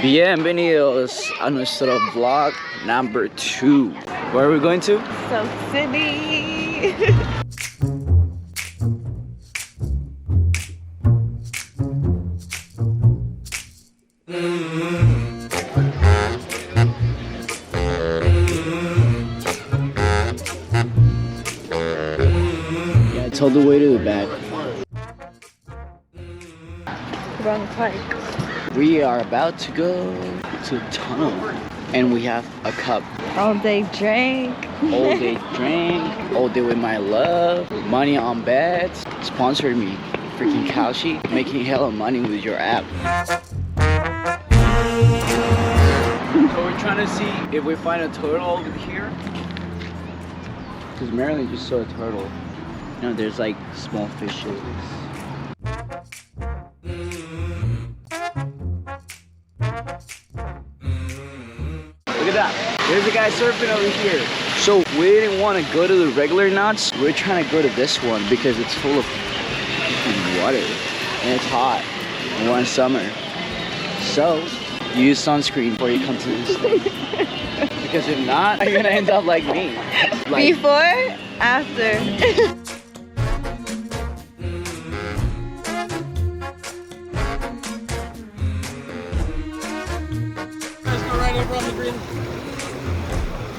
Bienvenidos a nuestro vlog number 2. Where are we going to? South City. Yeah, it's all the way to the back. Wrong park. We are about to go to the tunnel. And we have a cup. All day drink. All day drink. All day with my love. Money on bets. Sponsored me. Freaking Kalshi. Making hella money with your app. So we're trying to see if we find a turtle over here. Because Marilyn just saw a turtle. You know, there's like small fishes. Look at that. There's a guy surfing over here. So we didn't want to go to the regular knots. We're trying to go to this one because it's full of water. And it's hot. And we're in summer. So use sunscreen before you come to this thing. Because if not, you're gonna end up like me. Like, Before, after.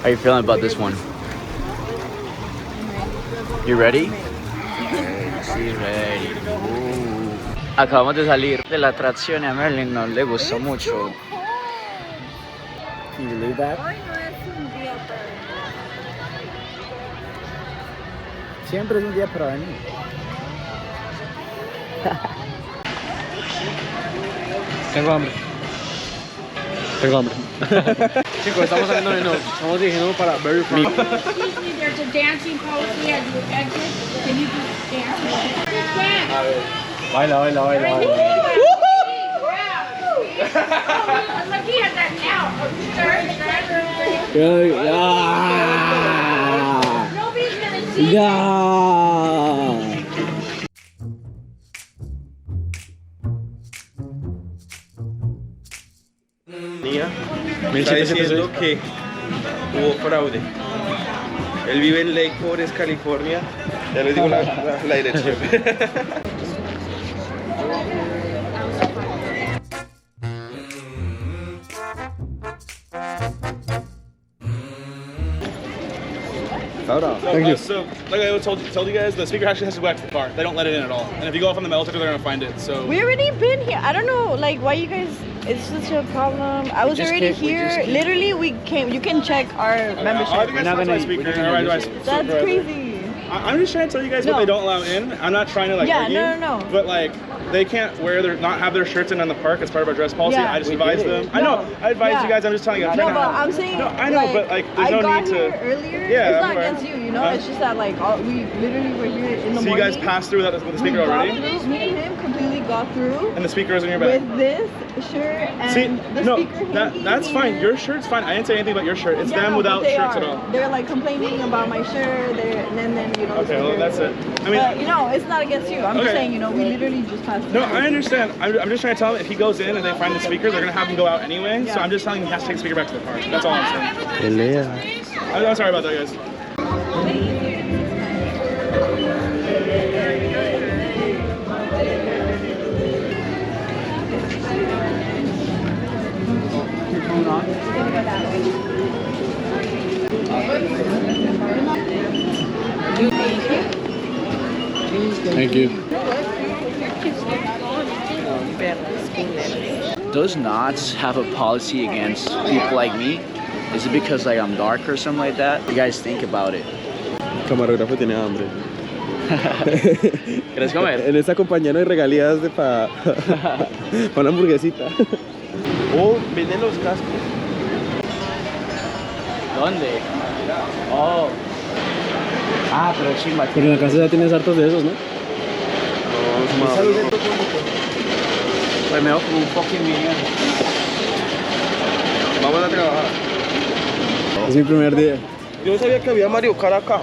how you feeling about this one? You ready? Sí, ready. Acabamos de salir de la atracción y a Merlin no le gustó mucho. Can you believe that? Siempre es un día para venir. Tengo hambre. Chicos, estamos saliendo de no. Estamos dirigiendo para Berry Farm. Excuse me, there's a dancing policy as you exit. Can you just dance? Baila. Look, he has that now. Nobody's gonna see Está diciendo que hubo fraude. Él vive en Lake Forest, California. Ya les digo la dirección. Thank you. So, like I told you guys, the speaker actually has to go back to the car. They don't let it in at all. And if you go off on the metal detector, they're gonna find it. So We already been here. I don't know, like, why you guys. It's such a problem. I was just already came- we here. just came. Literally, we came. You can check our membership. I think We're that's not my gonna- speaker. we're not All right, gonna do I- use That's forever. crazy. I'm just trying to tell you guys what No. they don't allow in. I'm not trying to like Yeah, argue, no. but like they can't not have their shirts in the park as part of our dress policy. Yeah. I just We advise did it. them. I know. I advise Yeah. you guys. I'm just telling you. I'm No, trying but to I'm saying. No, I know, but like there's I no got need here to. earlier. Yeah, it's I'm not aware. against you, you know. Huh? It's just that like we literally were here in the So you morning. guys passed through that with the We speaker got already, through, me and him completely got through and the speaker was in your bag. with this shirt and See, the no, speaker hanging that's fine. here. Your shirt's fine. I didn't say anything about your shirt. It's Yeah, them no, without but they shirts are. at all. They're like complaining about my shirt. And then you know. Okay, well they're- that's it. I mean, But you know, it's not against you. I'm just Okay. saying, you know, we literally just passed. no, through. I understand. I'm just trying to tell him if he goes in and they find the speaker, they're gonna have him go out anyway. So Yeah. I'm just telling him he has to take the speaker back to the park. That's all I'm saying. I'm sorry about that, guys. Thank you. Does Knots have a policy against people like me? Is it because like I'm dark or something like that? You guys think about it. Camarógrafo tiene hambre. ¿Quieres comer? En esta compañía no hay regalías de pa una hamburguesita. Oh, venden los cascos. ¿Dónde? Oh. Ah, pero chimba. Pero en la casa ya tienes hartos de esos, ¿no? Pues me como un fucking millón. Vamos a trabajar. Es mi primer día. Yo no sabía que había Mario Kart acá.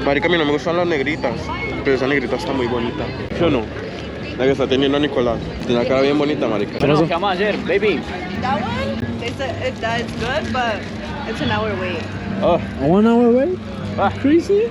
Marica, a mí no me gustan las negritas, pero esa negrita está muy bonita. ¿Sí o no? La que está teniendo Nicolás. Tiene una cara bien bonita, marica. Bueno, ¿qué vamos a hacer, baby? That one, it's good, but it's an hour wait. Oh, A 1 hour wait? ah. Crazy?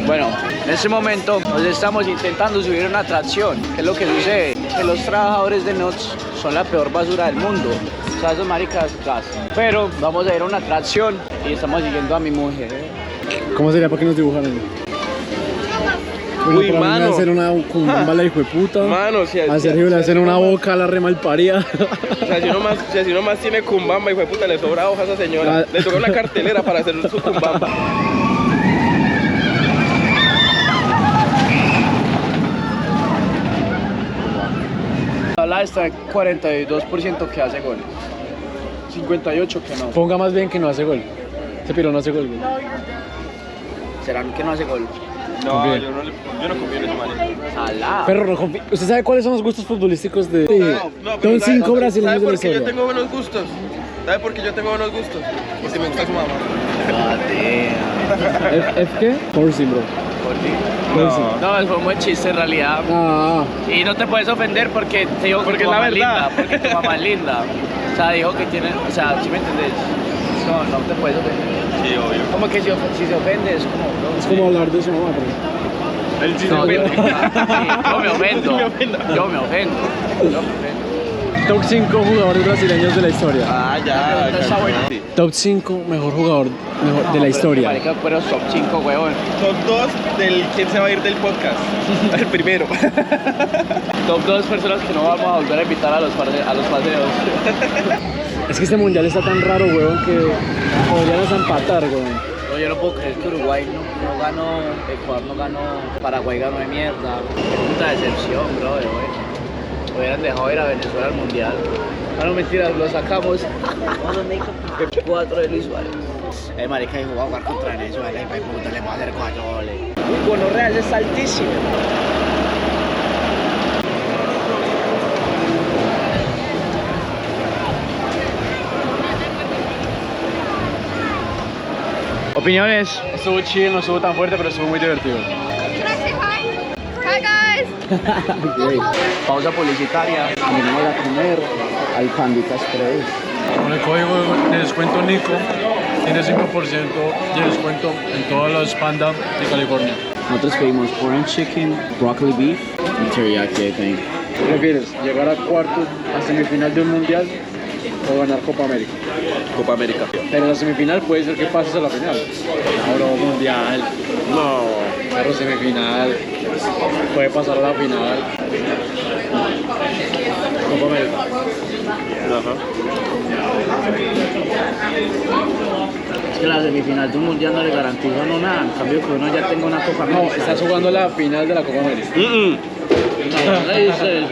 Bueno, en este momento nos estamos intentando subir a una atracción. ¿Qué es lo que sucede? Que los trabajadores de Nuts son la peor basura del mundo. O sea, esos maricas gas. Pero vamos a ir a una atracción y estamos siguiendo a mi mujer. ¿Cómo sería para que nos dibujaran? Uy, para mí mano. me hacen una cumbamba la hijo de puta. Mano, si A Sergio le hacen una boca a la re malparida. O sea, si uno más tiene cumbamba, hijo de puta, le sobra hoja a esa señora. Le toca una cartelera para hacer su cumbamba. La está 42% que hace gol. 58 que no. Ponga más bien que no hace gol. Ese piro no hace gol. Güey. ¿Será que no hace gol? No, Confíe. yo no confío en eso, marica. Salá. Perro, no confío. ¿Usted sabe cuáles son los gustos futbolísticos de No, pero Son 5 ¿sabe brasileños de la por qué yo historia? tengo buenos gustos? ¿Sabe por qué yo tengo buenos gustos? Porque me gusta su mamá. ¿F qué? Forcing, bro. Forcing. No, es un buen chiste en realidad. Ah, Y no te puedes ofender porque te dijo que Porque tu es la mamá es verdad. linda. Porque tu mamá es linda. O sea, dijo que tiene. O sea, ¿sí me entendés? No, no te puedes ofender. Sí, obvio. Como que si se ofende es como. es como hablar de su mamá, bro. Él sí No, se yo, ofende. sí, yo me ofendo. Me ofendo. Yo me ofendo. Yo me ofendo. Top 5 jugadores brasileños de la historia. Ah, ya. No está bueno. Sí. Top 5 mejor jugador de la historia. Marica, pero top 5, huevón. Top 2 del quién se va a ir del podcast. El primero. Top 2 personas que no vamos a volver a invitar a los paseos. Es que este mundial está tan raro, weón, que podrían hasta empatar, weón. No, yo no puedo creer que Uruguay no ganó, Ecuador no ganó, Paraguay ganó de mierda. Qué puta decepción, bro, güey. Hubieran dejado ir a Venezuela al mundial. No, no, mentira, lo sacamos. 4 de Luis Suárez. Marica dijo, va a jugar contra Venezuela y puta, le va a hacer 4 goles. Uy, Bono Real es altísimo. Opiniones. Estuvo chill, no estuvo tan fuerte, pero estuvo muy divertido. Hi guys. Pausa publicitaria. Venimos a comer al Pandita Express. Con el código de descuento Nico, tiene 5% de descuento en todas las Panda de California. Nosotros pedimos orange chicken, broccoli beef y teriyaki, I think. ¿Qué prefieres? ¿Llegar a cuartos, a semifinal de un mundial o ganar Copa América? Copa América. Pero la semifinal puede ser que pases a la final. Ahora mundial, No. pero semifinal, puede pasar a la final. Copa América. Ajá. Es que la semifinal de un mundial no le garantiza a uno nada. En cambio, que uno ya tenga una Copa No, América. estás jugando la final de la Copa América. No, no dice eso.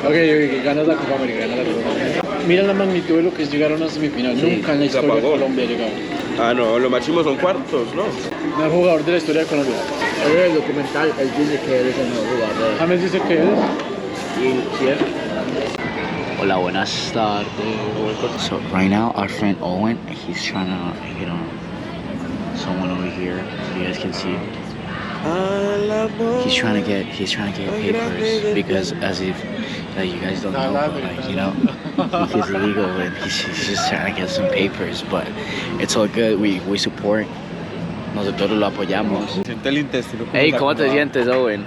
Ok, ganas la Copa América, ganas la Copa América. Mira la magnitud de lo que es llegar a una semifinal. Sí, Nunca en la se historia de apagó. Colombia ha llegado. Ah, no, lo máximo son cuartos, ¿no? Mejor jugador de la historia de Colombia. En el documental, él dice que él es el mejor jugador. James dice que él ¿Y quién? Hola, buenas tardes. So right now, our friend Owen, he's trying to hit on someone over here, so you guys can see. He's trying to get papers because as if like you guys don't know, but, like, you know, he's legal and he's just trying to get some papers, but it's all good. We support. Nosotros lo apoyamos. Siente el intestino. Hey, ¿cómo te sientes, Owen?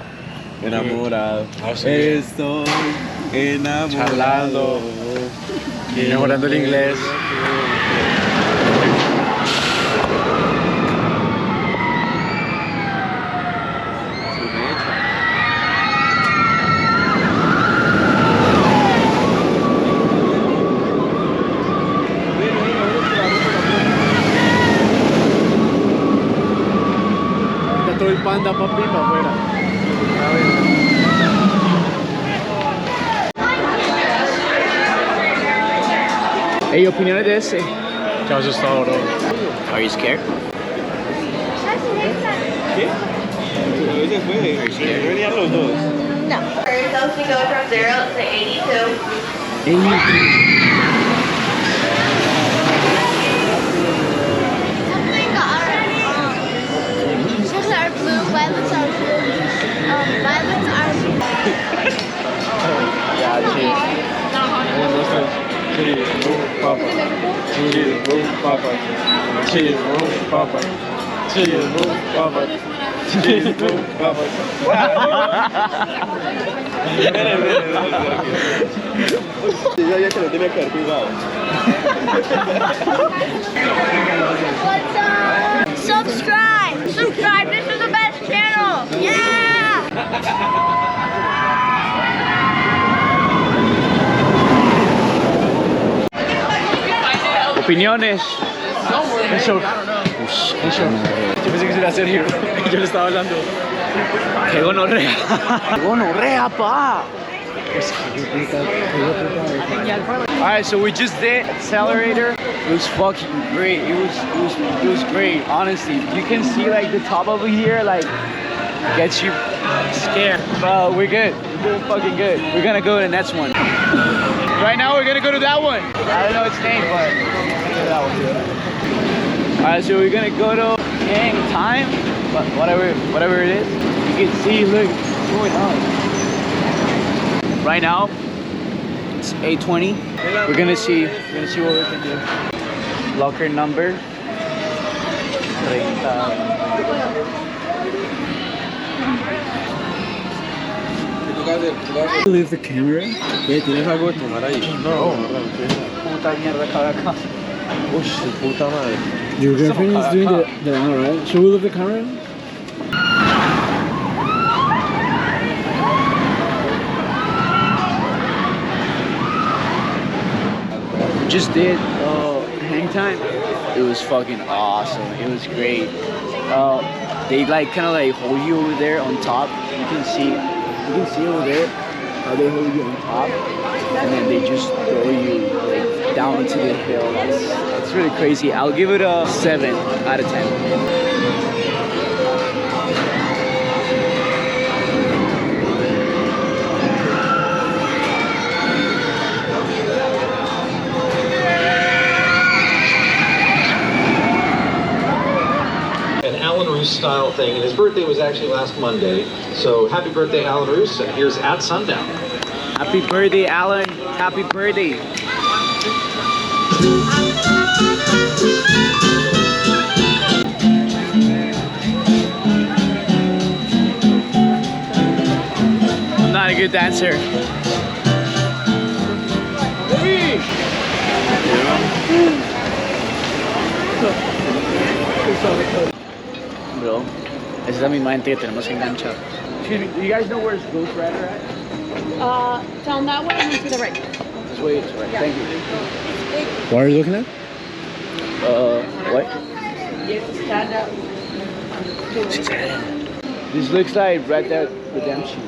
Enamorado. sí. Estoy enamorado. mejorando el inglés. Está todo el panda papi para afuera. Hey, opiniones de ese. Qué asustado, bro. Are you scared? ¿Qué? Ese fue. Venían los dos. No. So she goes from 0 to 82. 83. Sugar are blue, violets are blue. Violets are blue. Yeah, Cheese, papa. Cheese, papa. Cheese, papa. Cheese, papa. Cheese, papa. Ya que lo tenía que haber jugado. What's up? Subscribe! Subscribe! This is the best channel! Yeah! Opiniones. Eso. Eso. Yo pensé que se iba a hacer Sergio. Yo le estaba hablando. ¡Qué gonorrea! ¡Qué gonorrea, pa! Alright, so we just did accelerator. It was fucking great. It was great, honestly. You can see like the top over here, like gets you scared. But we're good. We're doing fucking good. We're gonna go to the next one. Right now we're gonna go to that one. I don't know its name, but we're gonna go to that one. Alright, so we're gonna go to Hang Time, but whatever it is. You can see, look, what's going on. Right now, it's 8:20. We're gonna see what we can do. Locker number 30. Leave the camera. ¿Qué? ¿Tienes algo de tomar ahí? No. Puta mierda, cabe acá. Uy, su puta madre. Your girlfriend is doing the honor, right? Should we leave the camera? Just did Hang Time. It was fucking awesome. It was great. They like kind of like hold you over there on top. You can see over there how they hold you on top, and then they just throw you like down to the hill. That's really crazy. I'll give it a 7 out of 10. Alan Roos style thing, and his birthday was actually last Monday. So happy birthday, Alan Roos, and here's At Sundown. Happy birthday, Alan. Happy birthday. I'm not a good dancer. Bro, esa es la misma gente que tenemos que enganchar. Excuse me, do you guys know where's Ghost Rider at? Down that way and to the right. This way, it's right. Thank you. What are you looking at? What? This looks like Red Dead Redemption.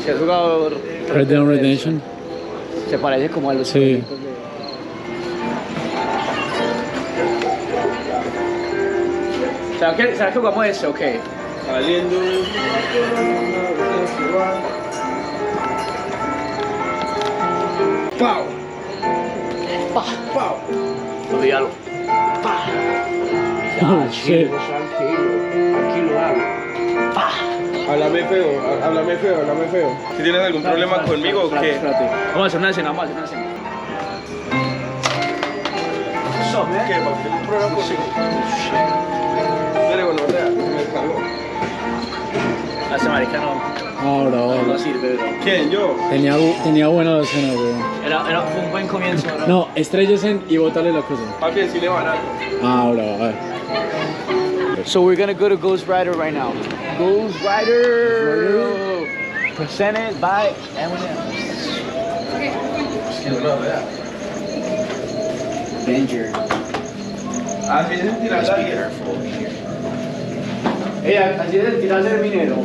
¿Se has jugado Red Dead Redemption. Se parece como a los Sí. jueguitos de... ¿Será que jugamos ese? Ok. Saliendo. ¡Pau! ¡Pau! Olvídalo. Pa. Oh, shit. Tranquilo, Pa. Háblame feo. ¿Si tienes algún problema conmigo o qué? Espérate. Vamos a hacer una escena, vamos a hacer una escena. ¿Qué? ¿Para tener un problema conmigo? Dale, bueno, me descargó. Ese marica no Ahora, sirve, bro. ¿Quién? ¿Yo? tenía buena escena, weón. Fue un buen comienzo, bro. No, estrellesen y bótale la cosa. Papi, decirle barato. Ahora, a ver. So we're gonna go to Ghost Rider right now. Ghost Rider! Presented by M&M's. Danger. Así es, Be careful. Así es el tirarse el minero.